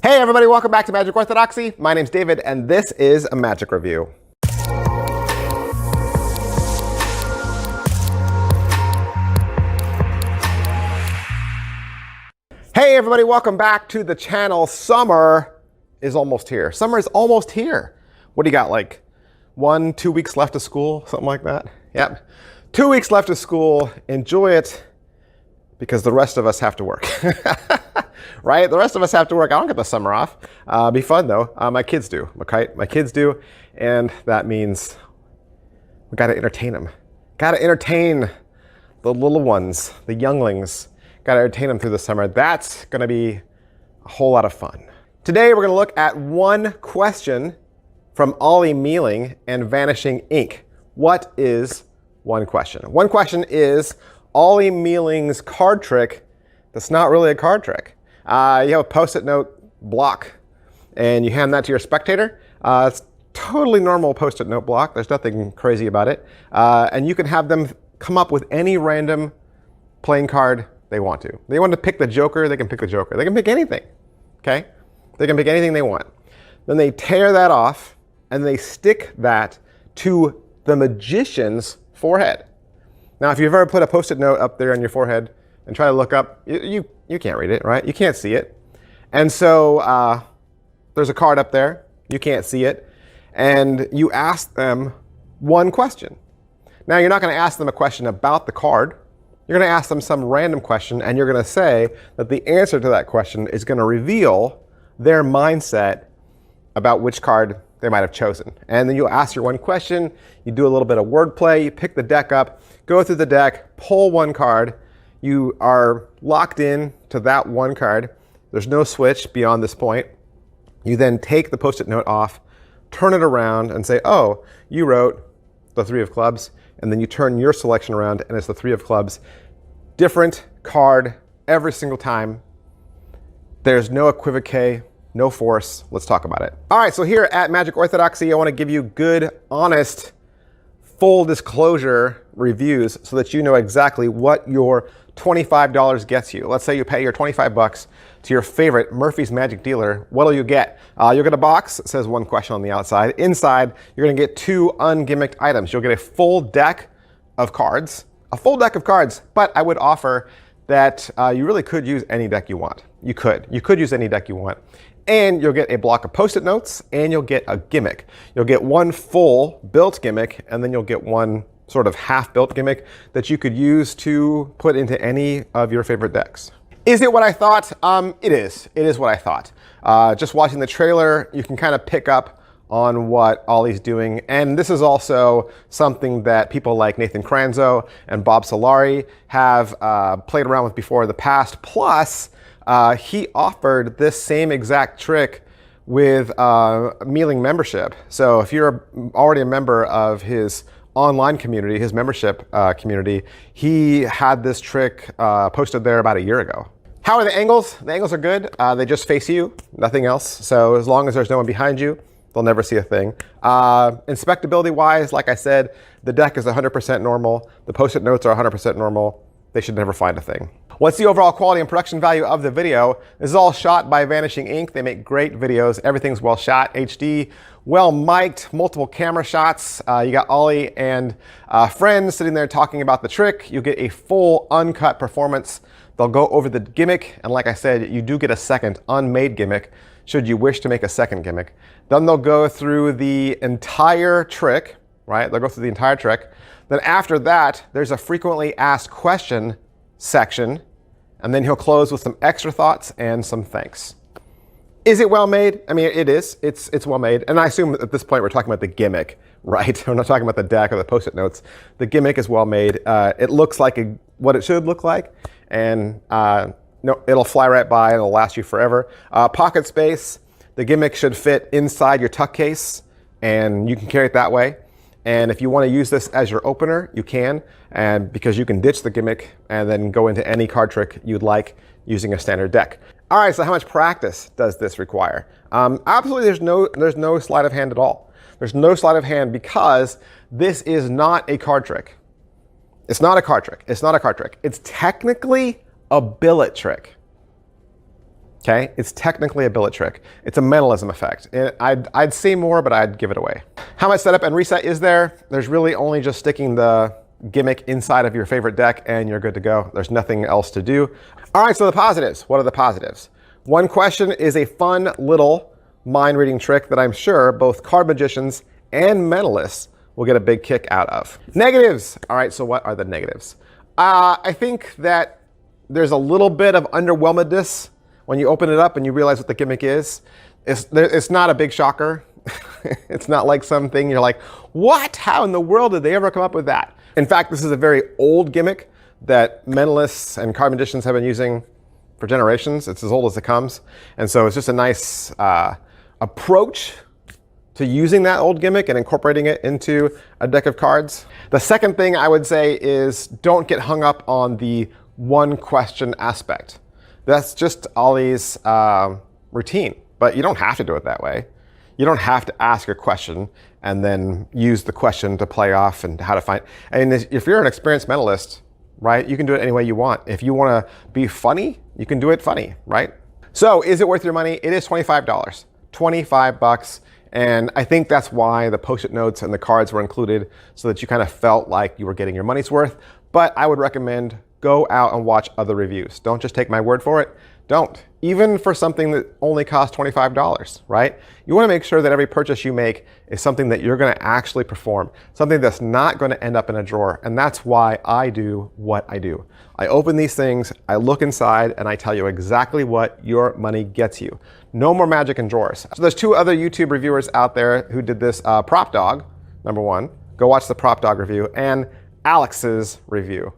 Hey everybody, welcome back to Magic Orthodoxy. My name's David, and this is a magic review. Hey everybody, welcome back to the channel. Summer is almost here. Summer is almost here. What do you got, like 1-2 weeks left of school? Something like that? Yep. 2 weeks left of school. Enjoy it because the rest of us have to work. Right? The rest of us have to work. I don't get the summer off. Be fun though. My kids do. Okay? My kids do. And that means we got to entertain them. Got to entertain the little ones, the younglings. Got to entertain them through the summer. That's going to be a whole lot of fun. Today we're going to look at one question from Ollie Mealing and Vanishing Ink. What is one question? One question is Ollie Mealing's card trick that's not really a card trick. You have a Post-it note block and you hand that to your spectator. It's totally normal Post-it note block. There's nothing crazy about it. And you can have them come up with any random playing card they want to. They want to pick the Joker, they can pick the Joker. They can pick anything, okay? They can pick anything they want. Then they tear that off and they stick that to the magician's forehead. Now, if you've ever put a Post-it note up there on your forehead and try to look up, you can't read it, right? You can't see it. And so there's a card up there. You can't see it. And you ask them one question. Now, you're not going to ask them a question about the card. You're going to ask them some random question, and you're going to say that the answer to that question is going to reveal their mindset about which card they might have chosen. And then you'll ask your one question. You do a little bit of wordplay. You pick the deck up, go through the deck, pull one card. You are locked in to that one card. There's no switch beyond this point. You then take the Post-it note off, turn it around, and say, oh, you wrote the 3 of clubs. And then you turn your selection around, and it's the 3 of clubs. Different card every single time. There's no equivoque, no force. Let's talk about it. All right, so here at Magic Orthodoxy, I want to give you good, honest, full disclosure reviews so that you know exactly what your $25 gets you. Let's say you pay your 25 bucks to your favorite Murphy's Magic dealer. What'll you get? You'll get a box that says one question on the outside. Inside, you're going to get 2 ungimmicked items. You'll get a full deck of cards. A full deck of cards, but I would offer that you really could use any deck you want. You could use any deck you want. And you'll get a block of Post-it notes, and you'll get a gimmick. You'll get one full built gimmick, and then you'll get one sort of half-built gimmick that you could use to put into any of your favorite decks. Is it what I thought? It is. It is what I thought. Just watching the trailer, you can kind of pick up on what Ollie's doing. And this is also something that people like Nathan Cranzo and Bob Solari have played around with before in the past. Plus, he offered this same exact trick with Mealing membership. So if you're already a member of his online community, his membership community, he had this trick posted there about a year ago. How are the angles? The angles are good. They just face you, nothing else. So as long as there's no one behind you, they'll never see a thing. Inspectability wise, like I said, the deck is 100% normal. The Post-it notes are 100% normal. They should never find a thing. What's the overall quality and production value of the video? This is all shot by Vanishing Ink. They make great videos. Everything's well shot, HD, well mic'd, multiple camera shots. You got Ollie and friends sitting there talking about the trick. You get a full uncut performance. They'll go over the gimmick. And like I said, you do get a second unmade gimmick should you wish to make a second gimmick. Then they'll go through the entire trick, right? They'll go through the entire trick. Then after that, there's a frequently asked question section, and then he'll close with some extra thoughts and some thanks. Is it well made? I mean, it is. It's well made. And I assume at this point we're talking about the gimmick, right? We're not talking about the deck or the Post-it notes. The gimmick is well made. It looks like what it should look like, and no, it'll fly right by and it'll last you forever. Pocket space. The gimmick should fit inside your tuck case, and you can carry it that way. And if you want to use this as your opener, you can, and because you can ditch the gimmick and then go into any card trick you'd like using a standard deck. All right, so how much practice does this require? Absolutely, there's no sleight of hand at all. There's no sleight of hand because this is not a card trick. It's not a card trick. It's not a card trick. It's technically a billet trick. Okay, it's technically a billet trick. It's a mentalism effect. I'd say more, but I'd give it away. How much setup and reset is there? There's really only just sticking the gimmick inside of your favorite deck and you're good to go. There's nothing else to do. All right, so the positives. What are the positives? One question is a fun little mind reading trick that I'm sure both card magicians and mentalists will get a big kick out of. Negatives. All right, so what are the negatives? I think that there's a little bit of underwhelmedness when you open it up and you realize what the gimmick is. It's not a big shocker. It's not like something you're like, what? How in the world did they ever come up with that? In fact, this is a very old gimmick that mentalists and card magicians have been using for generations. It's as old as it comes. And so it's just a nice approach to using that old gimmick and incorporating it into a deck of cards. The second thing I would say is don't get hung up on the one question aspect. That's just Ollie's routine, but you don't have to do it that way. You don't have to ask a question and then use the question to play off and how to find. I mean, if you're an experienced mentalist, right, you can do it any way you want. If you want to be funny, you can do it funny, right? So is it worth your money? It is $25, 25 bucks. And I think that's why the Post-it notes and the cards were included so that you kind of felt like you were getting your money's worth. But I would recommend go out and watch other reviews. Don't just take my word for it. Don't. Even for something that only costs $25, right? You want to make sure that every purchase you make is something that you're going to actually perform, something that's not going to end up in a drawer. And that's why I do what I do. I open these things, I look inside, and I tell you exactly what your money gets you. No more magic in drawers. So there's two other YouTube reviewers out there who did this. Prop Dog, number one. Go watch the Prop Dog review, and Alex's review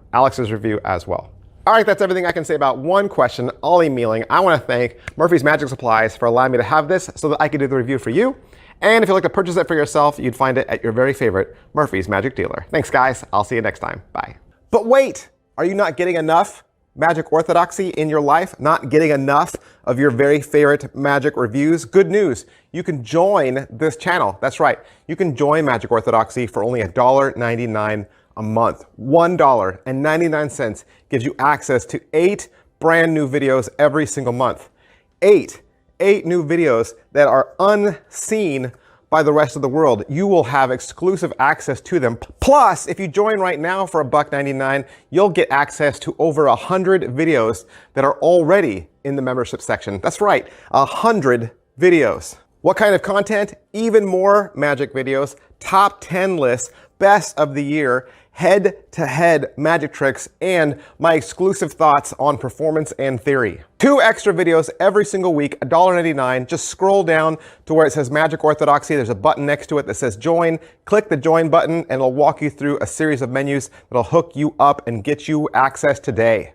as well. All right, that's everything I can say about one question, Ollie Mealing. I want to thank Murphy's Magic Supplies for allowing me to have this so that I could do the review for you. And if you'd like to purchase it for yourself, you'd find it at your very favorite Murphy's Magic dealer. Thanks, guys. I'll see you next time. Bye. But wait, are you not getting enough magic orthodoxy in your life? Not getting enough of your very favorite magic reviews? Good news. You can join this channel. That's right. You can join Magic Orthodoxy for only $1.99 a month. $1.99 gives you access to 8 brand new videos every single month. 8 new videos that are unseen by the rest of the world. You will have exclusive access to them. Plus, if you join right now for $1.99, you'll get access to over 100 videos that are already in the membership section. That's right, 100 videos. What kind of content? Even more magic videos, top 10 lists, best of the year, head-to-head magic tricks, and my exclusive thoughts on performance and theory. 2 extra videos every single week, $1.99. Just scroll down to where it says Magic Orthodoxy. There's a button next to it that says join. Click the join button and it'll walk you through a series of menus that'll hook you up and get you access today.